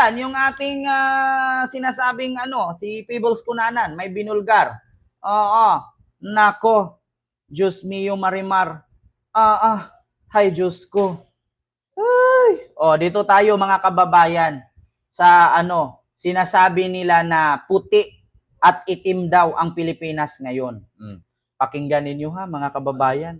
yan, yung ating sinasabing si Peebles Cunanan, may binulgar. Oo, nako, Diyos mio Marimar. Hay Diyos ko. Ay. Dito tayo mga kababayan sa sinasabi nila na puti at itim daw ang Pilipinas ngayon. Pakinggan ninyo ha mga kababayan.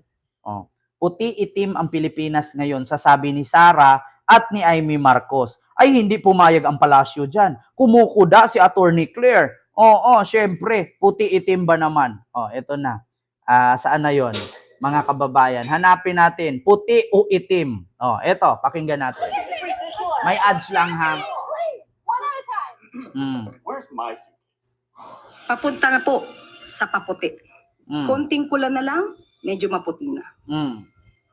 Puti itim ang Pilipinas ngayon, sasabi ni Sara at ni Amy Marcos. Ay hindi pumayag ang palasyo dyan. Kumukuda si Attorney Claire. Oo, syempre, puti itim ba naman? Ito na. Saan na yon? Mga kababayan, hanapin natin, puti o itim. Eto, pakinggan natin. May ads lang ha. Where's my suitcase? Papunta na po sa paputi. Konting kulan na lang, medyo maputi na.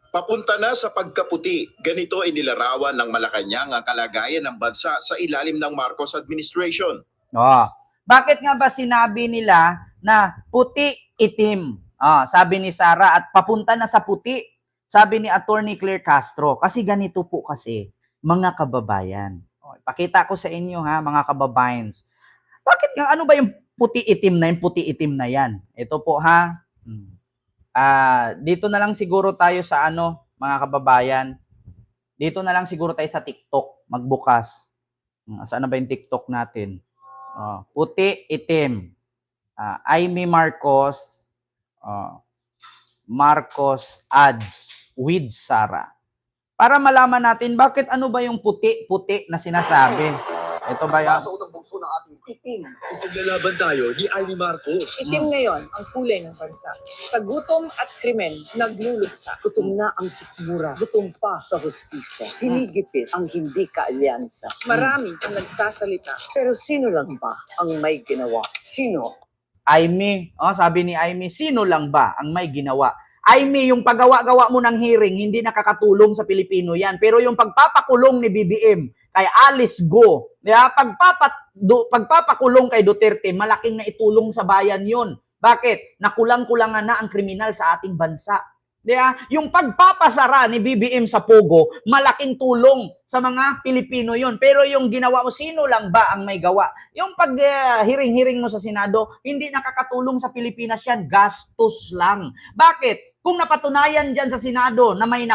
Papunta na sa pagkaputi. Ganito inilarawan ng Malacanang ang kalagayan ng bansa sa ilalim ng Marcos administration. Bakit nga ba sinabi nila na puti itim? Sabi ni Sara at papunta na sa puti. Sabi ni Attorney Claire Castro. Kasi ganito po kasi, mga kababayan. Pakita ko sa inyo ha, mga kababayans. Bakit nga, ano ba yung puti itim na yan? Ito po ha. Dito na lang siguro tayo sa mga kababayan. Dito na lang siguro tayo sa TikTok, magbukas. Saan na ba yung TikTok natin? Puti, itim. Amy Marcos, Marcos ads with Sara. Para malaman natin bakit ano ba yung puti na sinasabi. Ito ba yan? Sa utang bugso ng ating Itim. Ipaglalaban tayo ni Amy Marcos. Itim ngayon ang kulay ng bansa. Sa gutom at krimen, nagluluksa. Gutom na ang sikmura. Gutom pa sa hustisya. Hinigipit ang hindi kaalyansa. Marami ang nagsasalita. Pero sino lang ba ang may ginawa? Sino? Amy, sabi ni Amy, sino lang ba ang may ginawa? Amy, yung paggawa-gawa mo ng hearing, hindi nakakatulong sa Pilipino yan. Pero yung pagpapakulong ni BBM kay Alice Go, pagpapakulong kay Duterte, malaking naitulong sa bayan yun. Bakit? Nakulang-kulangan na ang kriminal sa ating bansa. Yung pagpapasara ni BBM sa Pogo, malaking tulong sa mga Pilipino yon. Pero yung ginawa mo, sino lang ba ang may gawa? Yung pag-hiring-hiring mo sa Senado, hindi nakakatulong sa Pilipinas yan. Gastos lang. Bakit? Kung napatunayan dyan sa Senado na may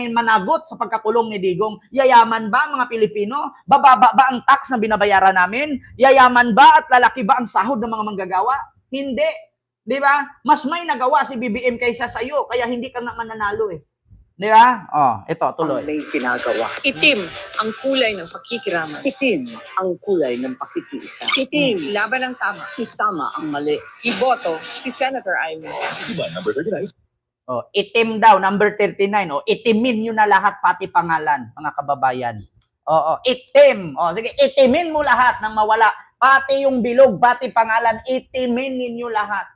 managot sa pagkakulong ni Digong, yayaman ba ang mga Pilipino? Bababa ba ang tax na binabayaran namin? Yayaman ba at lalaki ba ang sahod ng mga manggagawa? Hindi. Di ba? Mas may nagawa si BBM kaysa sa iyo, kaya hindi ka na mananalo eh. Di ba? Ito, tuloy. Ang may ginagawa? Itim ang kulay ng pakikiraman. Itim ang kulay ng pakikiisa. Itim, laban ng tama. Itama ang mali. Iboto si Senator Amy. Diba, number 39? Itim daw, number 39. Itimin nyo na lahat, pati pangalan, mga kababayan. Itim. Sige, itimin mo lahat nang mawala. Pati yung bilog, pati pangalan, itimin ninyo lahat.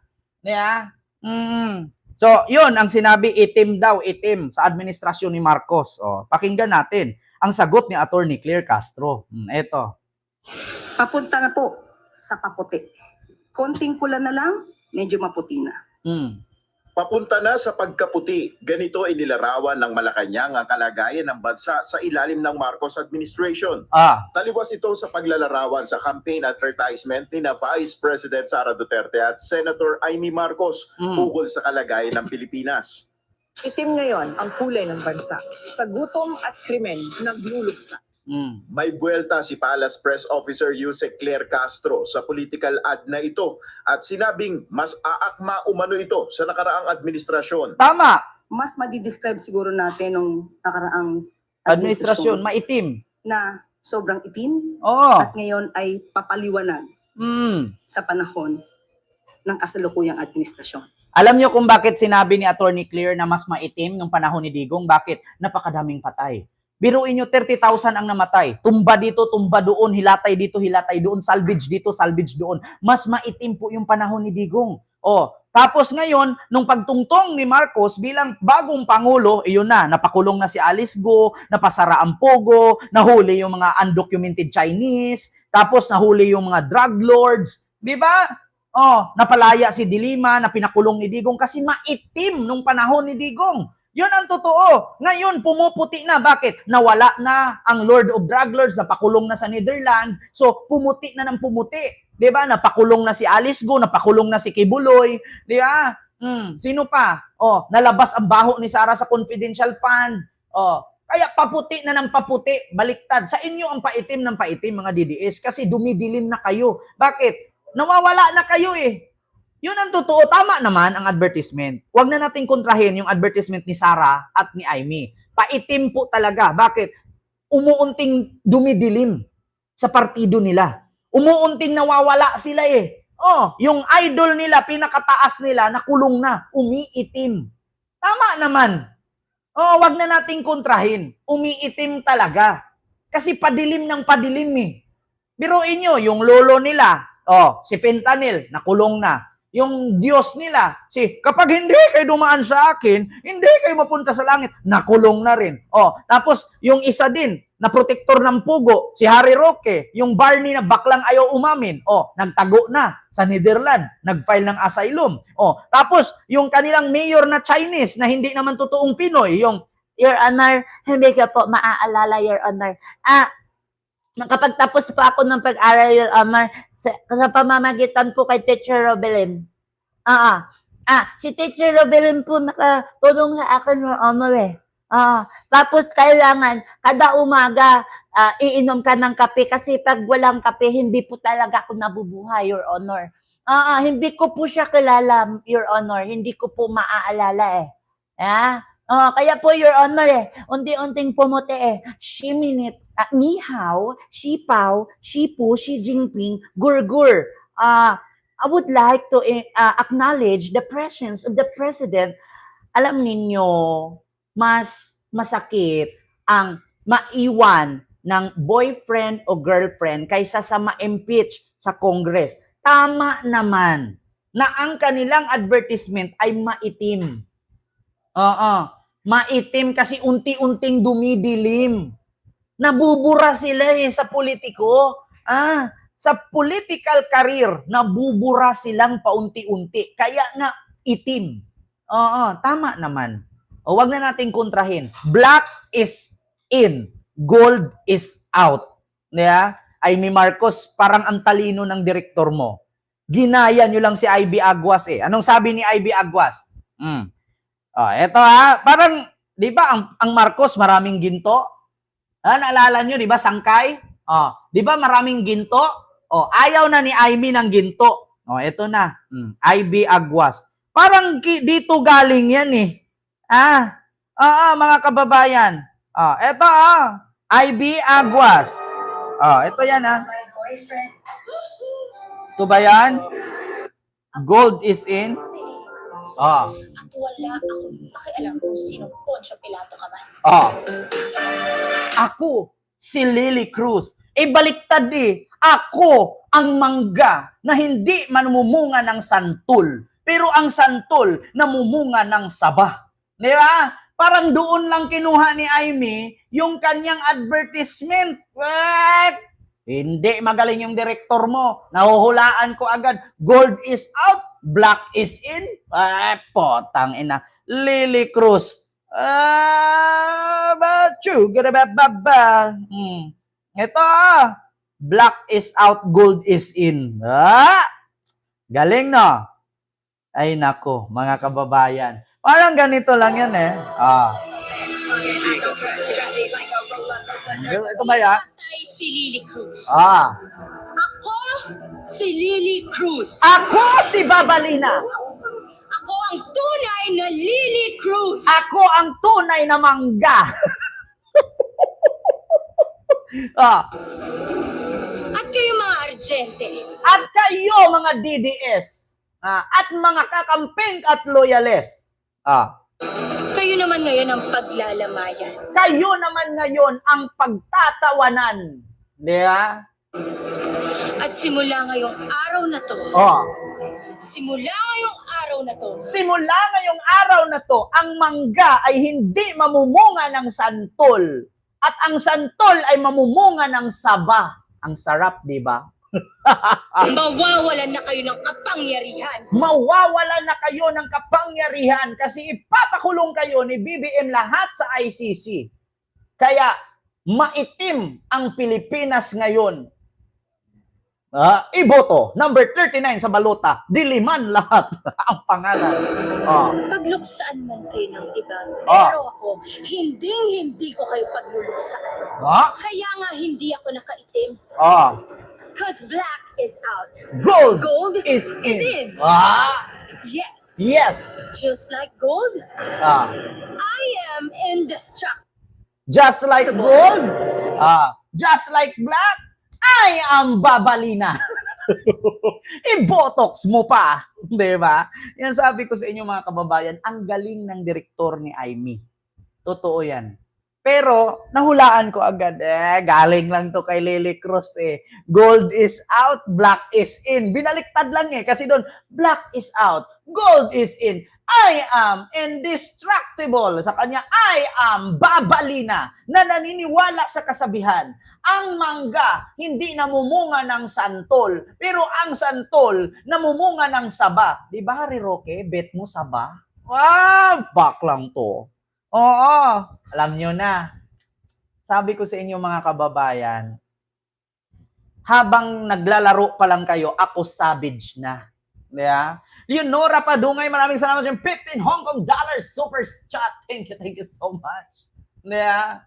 So, yun ang sinabi, itim daw, itim sa administrasyon ni Marcos. Pakinggan natin ang sagot ni Attorney Claire Castro. Ito. Papunta na po sa paputi. Konting kulan na lang, medyo maputi na. Papunta na sa pagkaputi. Ganito inilarawan ng Malacanang ang kalagayan ng bansa sa ilalim ng Marcos administration. Taliwas ito sa paglalarawan sa campaign advertisement ni na Vice President Sara Duterte at Senator Amy Marcos ukol sa kalagayan ng Pilipinas. Itim ngayon ang kulay ng bansa. Sa gutom at krimen, nagluluksa. May buwelta si Palace Press Officer Yusek Claire Castro sa political ad na ito at sinabing mas aakma umano ito sa nakaraang administrasyon. Tama. Mas madidescribe siguro natin nung nakaraang Administrasyon, maitim. na sobrang itim at ngayon ay papaliwanag sa panahon ng kasalukuyang administrasyon. Alam niyo kung bakit sinabi ni Attorney Claire na mas maitim nung panahon ni Digong? Bakit? Napakadaming patay. Biruin nyo, 30,000 ang namatay. Tumba dito, tumba doon, hilatay dito, hilatay doon, salvage dito, salvage doon. Mas maitim po yung panahon ni Digong. Tapos ngayon, nung pagtungtong ni Marcos bilang bagong Pangulo, iyon na, napakulong na si Alice Go, napasara ang Pogo, nahuli yung mga undocumented Chinese, tapos nahuli yung mga drug lords. Di ba? Napalaya si Dilima na pinakulong ni Digong kasi maitim nung panahon ni Digong. Yun ang totoo. Ngayon, pumuputi na. Bakit? Nawala na ang Lord of Drug Lords, napakulong na sa Netherlands. So, pumuti na ng pumuti. Di ba? Napakulong na si Alice Go, napakulong na si Kibuloy. Di ba? Sino pa? Nalabas ang baho ni Sara sa confidential fund. Kaya paputi na ng paputi, baliktad. Sa inyo ang paitim ng paitim, mga DDS, kasi dumidilim na kayo. Bakit? Nawawala na kayo eh. Yun ang totoo. Tama naman ang advertisement. Huwag na nating kontrahin yung advertisement ni Sara at ni Aimee. Paitim po talaga. Bakit? Umuunting dumidilim sa partido nila. Umuunting nawawala sila eh. Yung idol nila, pinakataas nila, nakulong na. Umiitim. Tama naman. Wag na nating kontrahin. Umiitim talaga. Kasi padilim ng padilim eh. Biruin nyo, yung lolo nila, si Fentanyl, nakulong na. Yung Diyos nila, kapag hindi kayo dumaan sa akin, hindi kayo mapunta sa langit, nakulong na rin. Tapos, yung isa din, na protektor ng pugo, si Harry Roque, yung Barney na baklang ayaw umamin, nagtago na sa Netherlands, nag-file ng asylum. Tapos, yung kanilang mayor na Chinese, na hindi naman totoong Pinoy, yung, Your Honor, hindi ka po maaalala, Your Honor. Kapag tapos po ako ng pag-aral, Your Honor, sa pamamagitan po kay Teacher Robelin. Si Teacher Robelin po nakatulong sa akin, Your Honor eh. Tapos kailangan, kada umaga, iinom ka ng kape kasi pag walang kape, hindi po talaga ako nabubuhay, Your Honor. Hindi ko po siya kilala, Your Honor. Hindi ko po maaalala eh. Kaya po, Your Honor eh, unti-unting pumuti eh. Shiminit, ni hao, shi pao, shi pu, Xi Jinping, gur-gur. I would like to acknowledge the presence of the President. Alam ninyo, mas masakit ang maiwan ng boyfriend o girlfriend kaysa sa ma-impeach sa Congress. Tama naman na ang kanilang advertisement ay maitim. Maitim kasi unti-unting dumidilim. Nabubura sila sa politiko. Sa political career, nabubura silang paunti-unti. Kaya nga itim. Tama naman. Huwag na nating kontrahin. Black is in, gold is out. Yeah? Aimee Marcos, parang ang talino ng direktor mo. Ginaya nyo lang si Ivy Aguas eh. Anong sabi ni Ivy Aguas? Eto parang, di ba ang Marcos maraming ginto? Naalala nyo, di ba, sangkay? Di ba maraming ginto? Ayaw na ni Aimee ng ginto. Eto na, Ivy Aguas. Parang dito galing yan eh. Mga kababayan. Eto Ivy Aguas. Ito yan Ito ba yan? Gold is in. At wala akong pakialam kung sino Poncio Pilato ka man. Ako, si Lily Cruz. Baliktad eh. Ako ang mangga na hindi mamumunga ng santol. Pero ang santol namumunga ng saba. Di ba? Parang doon lang kinuha ni Aimee yung kanyang advertisement. What? Hindi magaling yung direktor mo. Nahuhulaan ko agad. Gold is out, black is in. Potang ina. Lily Cruz. Ito black is out, gold is in. Galing no? Ay nako, mga kababayan. Parang ganito lang yan eh. Ito ba yan? Patay si Lily Cruz. Ako si Lily Cruz. Ako si Babalina. Ako ang tunay na Lily Cruz. Ako ang tunay na mangga. At kayo mga Argente. At kayo mga DDS. At mga kakamping at loyalist. Kayo naman ngayon ang paglalamayan. Kayo naman ngayon ang pagtatawanan. Diba? At simula ngayong araw na to, simula ngayong araw na to, ang mangga ay hindi mamumunga ng santol. At ang santol ay mamumunga ng saba. Ang sarap, di ba? Mawawalan na kayo ng kapangyarihan. Mawawalan na kayo ng kapangyarihan kasi ipapakulong kayo ni BBM lahat sa ICC. Kaya maitim ang Pilipinas ngayon. Iboto, number 39 sa balota, diliman lahat ang pangalan. Pagluksaan man kayo ng iba, pero ako, hindi ko kayo pagluluksaan. Kaya nga hindi ako nakaitim. Because black is out. Gold is in. Yes. Yes. Just like gold, I am indestructible. Just like gold, just like black, I am babalina. I-botox mo pa. Diba? Yan sabi ko sa inyo mga kababayan, ang galing ng direktor ni Aimee. Totoo yan. Pero, nahulaan ko agad, galing lang to kay Lily Cruz Gold is out, black is in. Binaliktad lang kasi doon, black is out, gold is in. I am indestructible. Sa kanya, I am babalina na naniniwala sa kasabihan. Ang mangga, hindi namumunga ng santol, pero ang santol, namumunga ng saba. Di ba, Harry Roque? Bet mo saba? Bak lang to. Oo, alam nyo na. Sabi ko sa inyo mga kababayan, habang naglalaro pa lang kayo, ako savage na. Yeah. Leonora Padungay, maraming salamat yung 15 Hong Kong dollars super chat. Thank you so much. Yeah.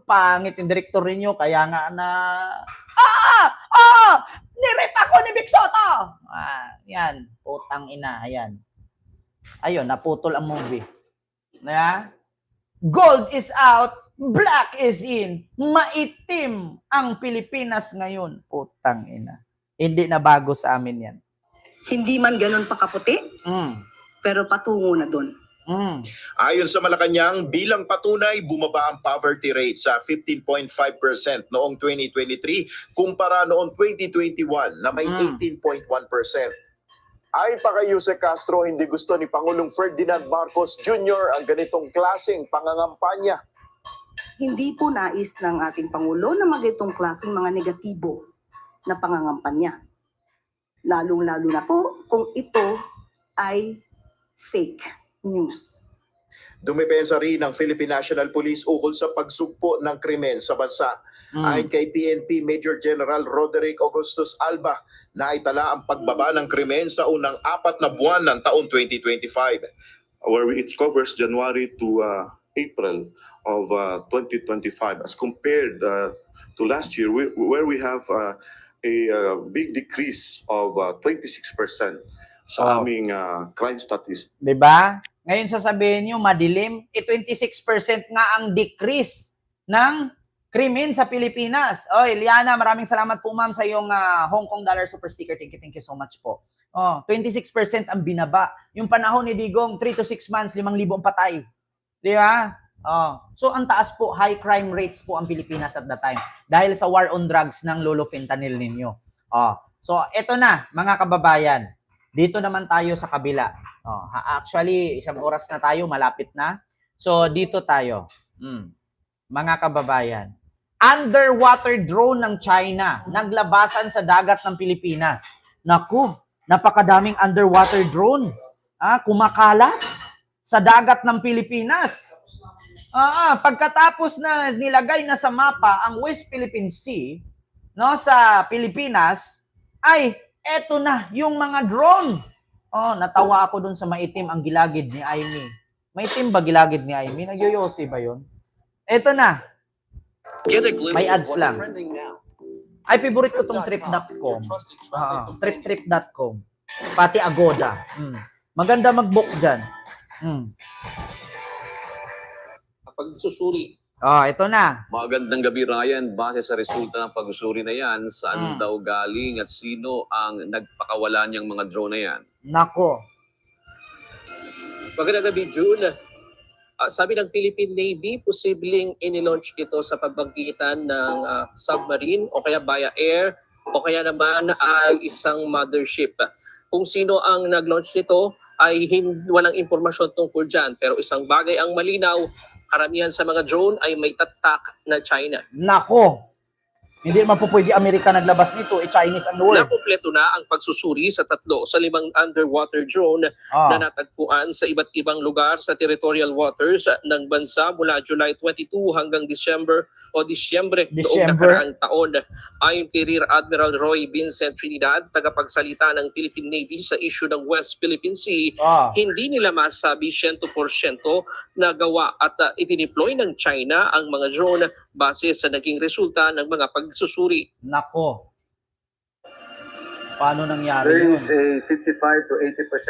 Pangit yung director ninyo, kaya nga na nirip ako ni Vic Soto. Yan, putang ina, ayan. Ayun, naputol ang movie. Yeah. Gold is out, black is in. Maitim ang Pilipinas ngayon. Putang ina. Hindi na bago sa amin yan. Hindi man ganun pa kaputi, pero patungo na doon. Ayon sa Malacanang, bilang patunay, bumaba ang poverty rate sa 15.5% noong 2023 kumpara noong 2021 na may 18.1%. Ayon pa kay Jose Castro, hindi gusto ni Pangulong Ferdinand Marcos Jr. ang ganitong klaseng pangangampanya. Hindi po nais ng ating Pangulo na magitong klaseng mga negatibo na pangangampanya. Lalong-lalo na po kung ito ay fake news. Dumipensa rin ng Philippine National Police ukol sa pagsugpo ng krimen sa bansa. Ayon kay PNP Major General Roderick Augustus Alba, naitala ang pagbaba ng krimen sa unang 4 na buwan ng taon 2025. Where it covers January to April of 2025 as compared to last year, where we have a big decrease of 26% sa aming crime statistics. Diba? Ngayon sasabihin nyo, madilim. 26% nga ang decrease ng krimen sa Pilipinas. Liana, maraming salamat po ma'am sa iyong Hong Kong dollar super sticker. Thank you so much po. 26% ang binaba. Yung panahon ni Digong, 3 to 6 months, 5,000 ang patay. Di ba? So, ang taas po, high crime rates po ang Pilipinas at that time. Dahil sa war on drugs ng lolo fentanyl ninyo. So, eto na, mga kababayan. Dito naman tayo sa kabila. Actually, 1 oras na tayo, malapit na. So, dito tayo. Mga kababayan. Underwater drone ng China, naglabasan sa dagat ng Pilipinas. Naku, napakadaming underwater drone. Kumakalat sa dagat ng Pilipinas. Pagkatapos na nilagay na sa mapa ang West Philippine Sea, no, sa Pilipinas, ay eto na yung mga drone. Natawa ako dun sa maitim ang gilagid ni Aimee. Maitim ba gilagid ni Aimee? Nagyoyosi ba yun? Eto na. May ads lang. Ay, favorite ko tong trip.com. Trip.com. Pati Agoda. Maganda mag-book dyan. Pagsusuri. Ito na. Magandang gabi, Ryan. Base sa resulta ng pagsusuri na yan, saan daw galing at sino ang nagpakawala niyang mga drone na yan? Nako. Magandang gabi, June. Sabi ng Philippine Navy, posibleng inilaunch ito sa pamamagitan ng submarine o kaya via air o kaya naman ay isang mothership. Kung sino ang nag-launch nito ay walang impormasyon tungkol dyan. Pero isang bagay ang malinaw, karamihan sa mga drone ay may tatak na China. Nako. Hindi naman po pwede Amerika naglabas nito, Chinese ang word. Nakumpleto na ang pagsusuri sa 3 sa 5 underwater drone na natagpuan sa iba't ibang lugar sa territorial waters ng bansa mula July 22 hanggang Disyembre noong nakaraang taon. Ayon kay Rear Admiral Roy Vincent Trinidad, tagapagsalita ng Philippine Navy sa issue ng West Philippine Sea, hindi nila masabi 100% na gawa at idineploy ng China ang mga drone base sa naging resulta ng mga pagsusuri. Nako. Paano nangyari yun? There is a 55 to 80%